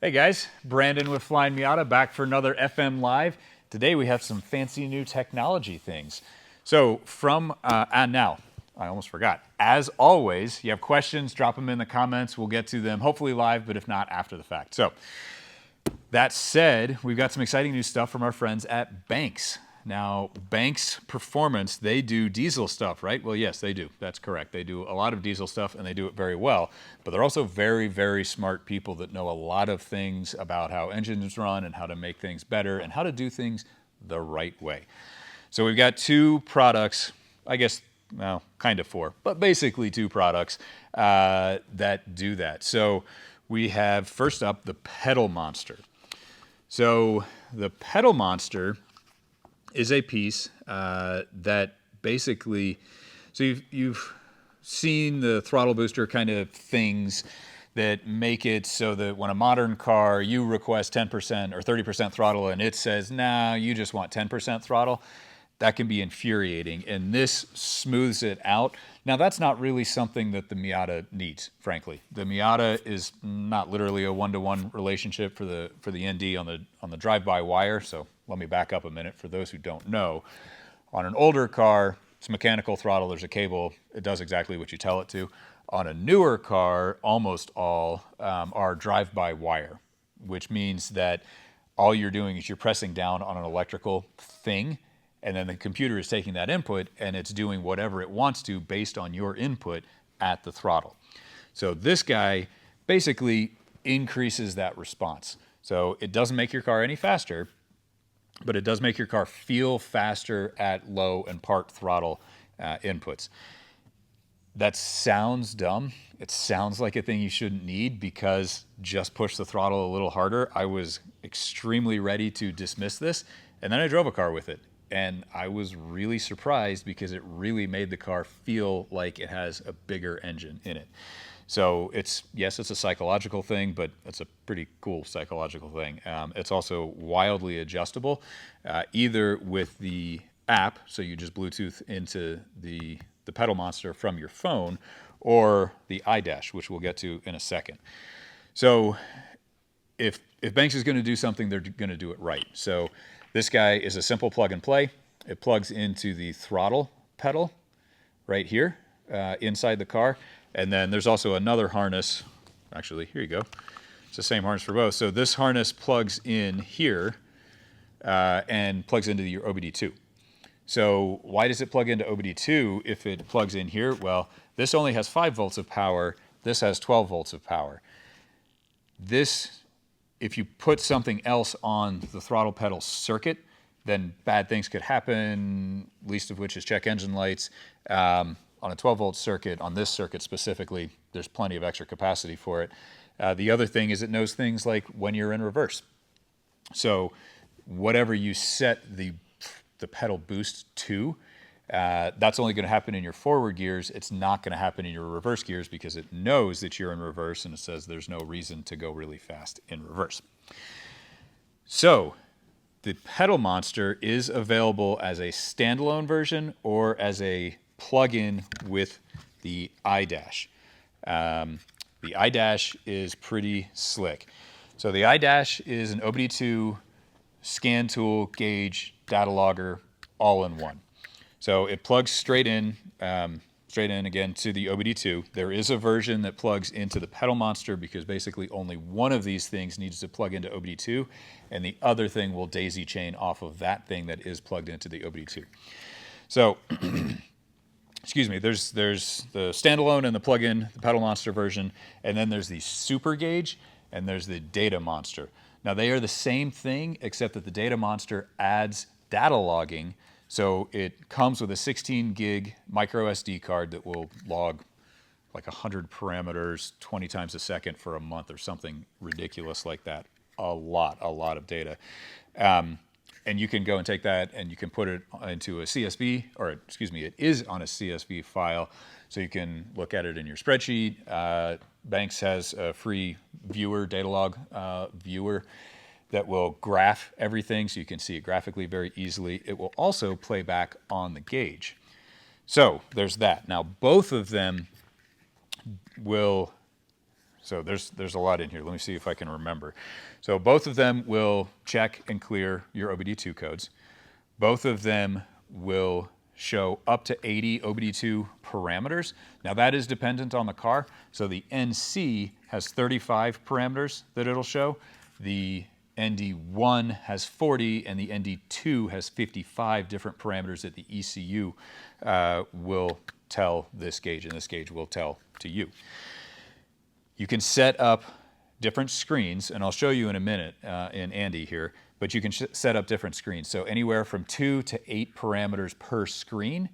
Hey guys, Brandon with Flyin Miata back for another FM Live. Today we have some fancy new technology things. So and now, I almost forgot. As always, you have questions, drop them in the comments. We'll get to them hopefully live, but if not, after the fact. So that said, we've got some exciting new stuff from our friends at Banks. Now, Banks Performance, they do diesel stuff, right? Well, yes, they do. That's correct. They do a lot of diesel stuff, and they do it very well. But they're also very, very smart people that know a lot of things about how engines run and how to make things better and how to do things the right way. So we've got two products, I guess, well, kind of four, but basically two products that do that. So we have, first up, the Pedal Monster. So the Pedal Monster is a piece that basically, so you've seen the throttle booster kind of things that make it so that when a modern car, you request 10% or 30% throttle and it says, nah, you just want 10% throttle. That can be infuriating, and this smooths it out. Now, that's not really something that the Miata needs, frankly. The Miata is not literally a one-to-one relationship for the ND on the drive-by wire. So let me back up a minute for those who don't know. On an older car, it's mechanical throttle. There's a cable. It does exactly what you tell it to. On a newer car, almost all are drive-by wire, which means that all you're doing is you're pressing down on an electrical thing, and then the computer is taking that input and it's doing whatever it wants to based on your input at the throttle. So this guy basically increases that response. So it doesn't make your car any faster, but it does make your car feel faster at low and part throttle inputs. That sounds dumb. It sounds like a thing you shouldn't need because just push the throttle a little harder. I was extremely ready to dismiss this, and then I drove a car with it. And I was really surprised because it really made the car feel like it has a bigger engine in it. So yes, it's a psychological thing, but it's a pretty cool psychological thing. It's also wildly adjustable, either with the app, so you just Bluetooth into the Pedal Monster from your phone, or the iDash, which we'll get to in a second. So if Banks is going to do something, they're going to do it right. So this guy is a simple plug and play. It plugs into the throttle pedal right here inside the car. And then there's also another harness. Actually, here you go. It's the same harness for both. So this harness plugs in here and plugs into your OBDII. So why does it plug into OBDII if it plugs in here? Well, this only has 5 volts of power. This has 12 volts of power. If you put something else on the throttle pedal circuit, then bad things could happen, least of which is check engine lights. On a 12-volt circuit, on this circuit specifically, there's plenty of extra capacity for it. The other thing is it knows things like when you're in reverse. So whatever you set the pedal boost to, that's only going to happen in your forward gears. It's not going to happen in your reverse gears because it knows that you're in reverse and it says there's no reason to go really fast in reverse. So the Pedal Monster is available as a standalone version or as a plug-in with the iDash. The iDash is pretty slick. So the iDash is an OBDII scan tool, gauge, data logger, all in one. So it plugs straight in again to the OBDII. There is a version that plugs into the Pedal Monster because basically only one of these things needs to plug into OBDII, and the other thing will daisy chain off of that thing that is plugged into the OBDII. So, excuse me, there's the standalone and the plug-in, the Pedal Monster version, and then there's the Super Gauge, and there's the Data Monster. Now they are the same thing, except that the Data Monster adds data logging. So it comes with a 16 gig micro SD card that will log like 100 parameters 20 times a second for a month or something ridiculous like that. A lot of data. And you can go and take that and you can put it into a CSV, or excuse me, it is on a CSV file. So you can look at it in your spreadsheet. Banks has a free viewer, data log viewer, that will graph everything so you can see it graphically very easily. It will also play back on the gauge. So there's that. Now both of them will So there's a lot in here. Let me see if I can remember. So both of them will check and clear your OBD2 codes. Both of them will show up to 80 OBD2 parameters. Now that is dependent on the car. So the NC has 35 parameters that it'll show. The ND1 has 40 and the ND2 has 55 different parameters that the ECU will tell this gauge, and this gauge will tell to you. You can set up different screens, and I'll show you in a minute in Andy here, but you can set up different screens. So anywhere from 2 to 8 parameters per screen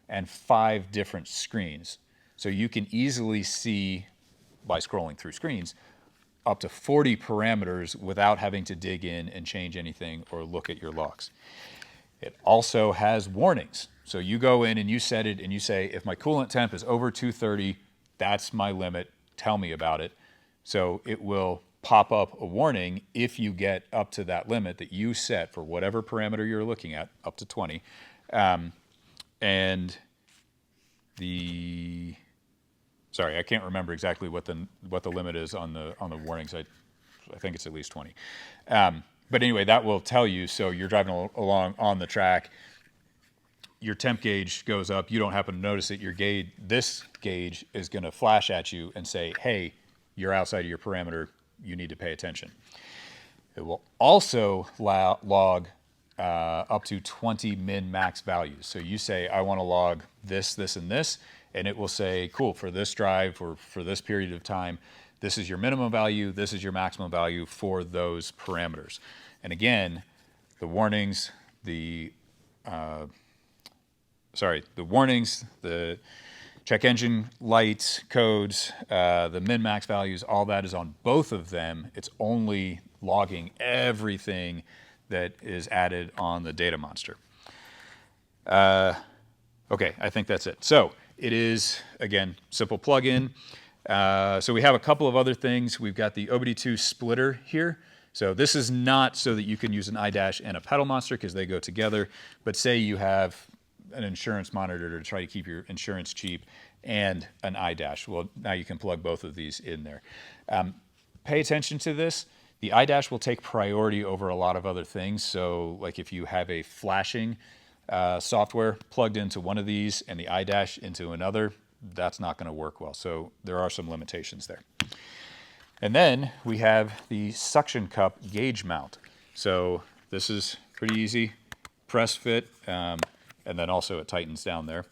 and 5 different screens. So you can easily see, by scrolling through screens, up to 40 parameters without having to dig in and change anything or look at your logs. It also has warnings. So you go in and you set it and you say, if my coolant temp is over 230, that's my limit, tell me about it. So it will pop up a warning if you get up to that limit that you set for whatever parameter you're looking at, up to 20. And sorry, I can't remember exactly what the limit is on the warnings. I think it's at least 20. But anyway, that will tell you. So you're driving along on the track, your temp gauge goes up. You don't happen to notice it. This gauge is going to flash at you and say, "Hey, you're outside of your parameter. You need to pay attention." It will also log up to 20 min-max values. So you say, "I want to log this, this, and this." And it will say, cool, for this drive or for this period of time, this is your minimum value, this is your maximum value for those parameters. And again, the warnings, the check engine light codes, the min-max values, all that is on both of them. It's only logging everything that is added on the data monster. Okay, I think that's it. So it is, again, simple plug-in. So we have a couple of other things. We've got the OBD2 splitter here. So this is not so that you can use an iDash and a pedal monster because they go together. But say you have an insurance monitor to try to keep your insurance cheap and an iDash. Well, now you can plug both of these in there. Pay attention to this. The iDash will take priority over a lot of other things. So like if you have a flashing software plugged into one of these and the iDash into another, that's not going to work well. So there are some limitations there. And then we have the suction cup gauge mount. So this is pretty easy, press fit, and then also it tightens down there.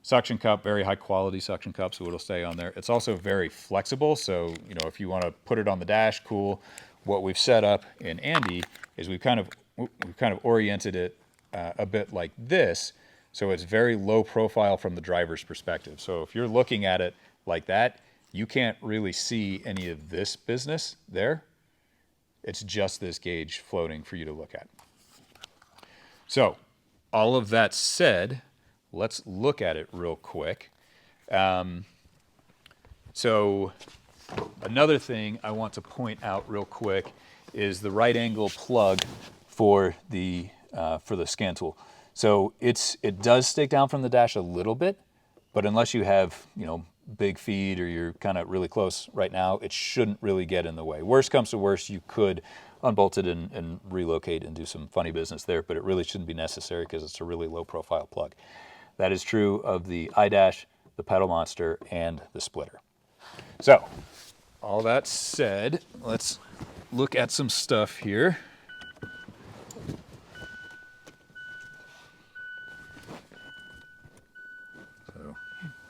Suction cup, very high quality suction cup, so it'll stay on there. It's also very flexible, so if you want to put it on the dash, cool. What we've set up in Andy is we've kind of oriented it a bit like this, so it's very low profile from the driver's perspective. So if you're looking at it like that, you can't really see any of this business there. It's just this gauge floating for you to look at. So all of that said, let's look at it real quick. So another thing I want to point out real quick is the right angle plug for the scan tool. So it does stick down from the dash a little bit, but unless you have big feed or you're kind of really close right now, it shouldn't really get in the way. Worst comes to worst, you could unbolt it and relocate and do some funny business there, but it really shouldn't be necessary because it's a really low profile plug. That is true of the iDash, the pedal monster, and the splitter. So all that said, let's look at some stuff here. So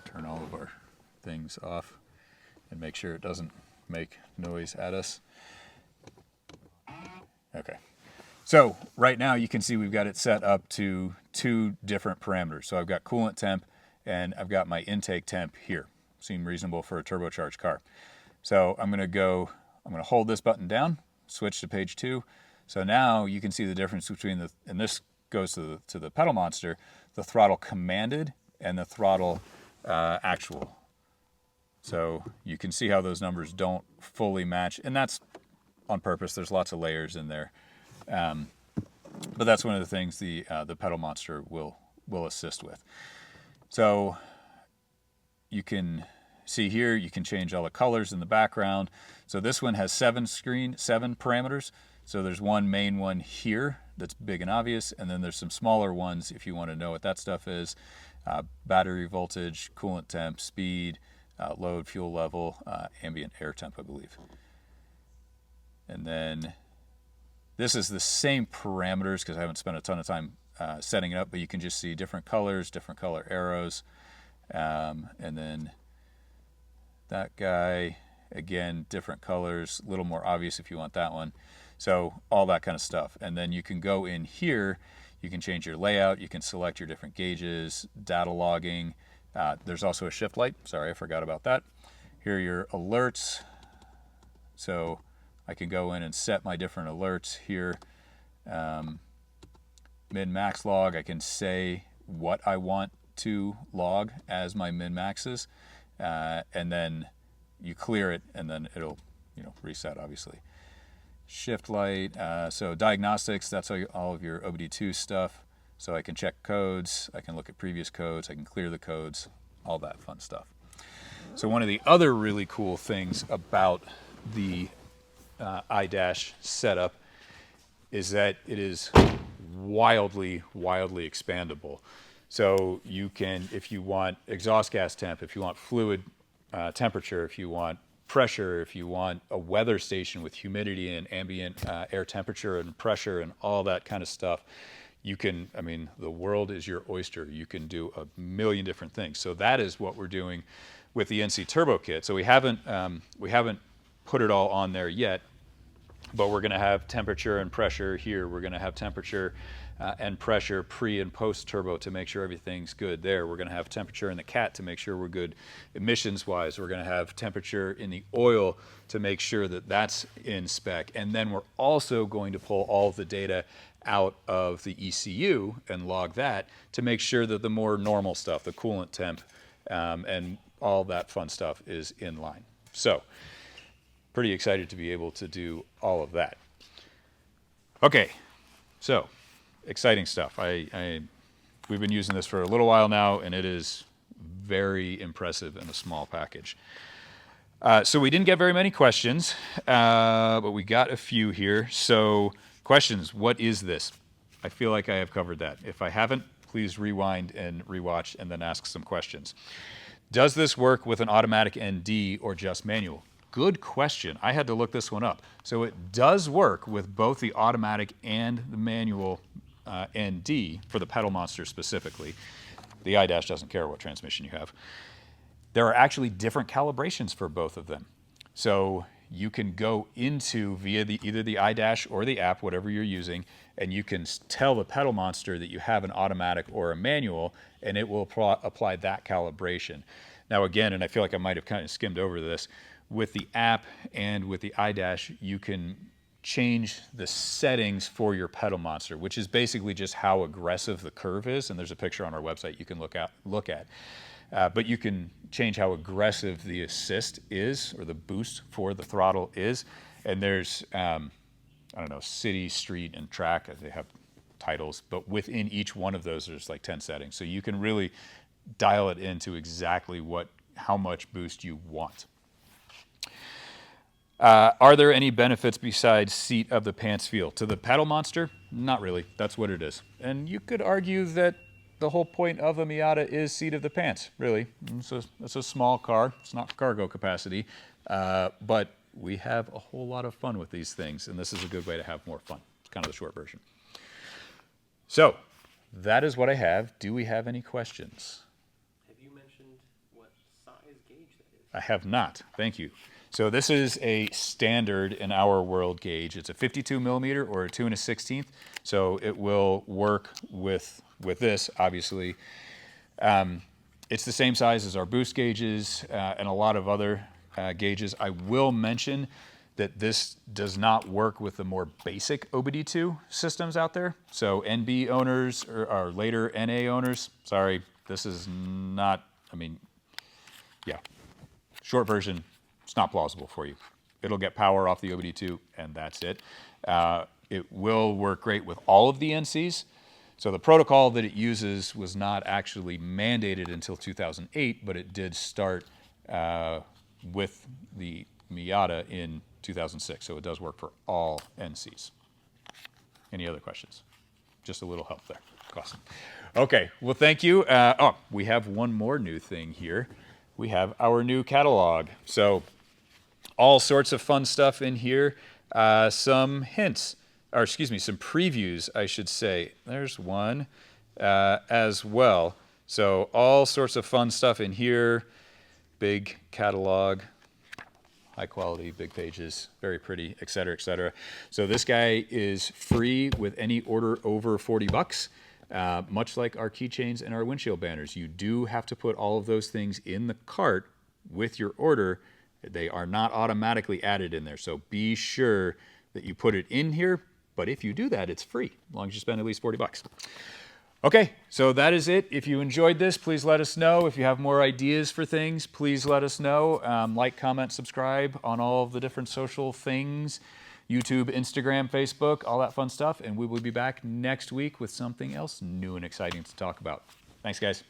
turn all of our things off and make sure it doesn't make noise at us. Okay. So right now you can see we've got it set up to 2 different parameters. So I've got coolant temp and I've got my intake temp here. Seem reasonable for a turbocharged car. So I'm going to hold this button down, switch to page 2. So now you can see the difference between and this goes to the pedal monster, the throttle commanded and the throttle actual. So you can see how those numbers don't fully match, and that's on purpose. There's lots of layers in there. But that's one of the things the pedal monster will assist with. So you can see here, you can change all the colors in the background. So this one has 7 parameters. So there's one main one here that's big and obvious, and then there's some smaller ones if you want to know what that stuff is. Battery voltage, coolant temp, speed, load, fuel level, ambient air temp, I believe. And then this is the same parameters because I haven't spent a ton of time setting it up, but you can just see different colors, different color arrows. And then that guy, again, different colors, a little more obvious if you want that one. So all that kind of stuff. And then you can go in here, you can change your layout, you can select your different gauges, data logging. There's also a shift light. Sorry, I forgot about that. Here are your alerts. So I can go in and set my different alerts here. Min-max log, I can say what I want to log as my min-maxes. And then you clear it, and then it'll reset, obviously. Shift light, so diagnostics, that's all of your OBDII stuff. So I can check codes, I can look at previous codes, I can clear the codes, all that fun stuff. So one of the other really cool things about the iDash setup is that it is wildly expandable. So you can, if you want exhaust gas temp, if you want fluid temperature, if you want pressure, if you want a weather station with humidity and ambient air temperature and pressure and all that kind of stuff, you can, I mean, the world is your oyster. You can do a million different things. So that is what we're doing with the NC Turbo Kit. So we haven't put it all on there yet, but we're going to have temperature and pressure here. We're going to have temperature and pressure pre and post turbo to make sure everything's good there. We're going to have temperature in the cat to make sure we're good emissions wise. We're going to have temperature in the oil to make sure that that's in spec. And then we're also going to pull all of the data out of the ECU and log that to make sure that the more normal stuff, the coolant temp and all that fun stuff is in line. So pretty excited to be able to do all of that. Okay, so exciting stuff. We've been using this for a little while now, and it is very impressive in a small package. So we didn't get very many questions, but we got a few here. So questions, what is this? I feel like I have covered that. If I haven't, please rewind and rewatch and then ask some questions. Does this work with an automatic ND or just manual? Good question. I had to look this one up. So it does work with both the automatic and the manual ND for the pedal monster specifically. The iDash doesn't care what transmission you have. There are actually different calibrations for both of them. So you can go into via either the iDash or the app, whatever you're using, and you can tell the pedal monster that you have an automatic or a manual, and it will apply that calibration. Now again, and I feel like I might have kind of skimmed over this, with the app and with the iDash, you can change the settings for your pedal monster, which is basically just how aggressive the curve is. And there's a picture on our website you can look at. But you can change how aggressive the assist is, or the boost for the throttle is. And there's, I don't know, city, street, and track. They have titles, but within each one of those, there's like 10 settings. So you can really dial it into exactly how much boost you want. Are there any benefits besides seat of the pants feel? To the pedal monster? Not really. That's what it is. And you could argue that the whole point of a Miata is seat of the pants, really. It's a small car. It's not cargo capacity. But we have a whole lot of fun with these things, and this is a good way to have more fun. It's kind of the short version. So that is what I have. Do we have any questions? Have you mentioned what size gauge that is? I have not. Thank you. So this is a standard in our world gauge. It's a 52 millimeter or a 2 1/16. So it will work with this, obviously. It's the same size as our boost gauges and a lot of other gauges. I will mention that this does not work with the more basic OBDII systems out there. So NB owners or later NA owners, sorry, this is not, yeah, short version, it's not plausible for you. It'll get power off the OBDII, and that's it. It will work great with all of the NCs. So the protocol that it uses was not actually mandated until 2008, but it did start with the Miata in 2006. So it does work for all NCs. Any other questions? Just a little help there. Awesome. Okay, well, thank you. We have one more new thing here. We have our new catalog. So all sorts of fun stuff in here. Some hints, or excuse me, some previews, I should say. There's one as well. So all sorts of fun stuff in here. Big catalog, high quality, big pages, very pretty, et cetera, et cetera. So this guy is free with any order over 40 bucks. Much like our keychains and our windshield banners, you do have to put all of those things in the cart with your order. They are not automatically added in there, so be sure that you put it in here. But if you do that, it's free, as long as you spend at least 40 bucks. Okay, so that is it. If you enjoyed this, please let us know. If you have more ideas for things, please let us know. Like, comment, subscribe on all of the different social things. YouTube, Instagram, Facebook, all that fun stuff. And we will be back next week with something else new and exciting to talk about. Thanks, guys.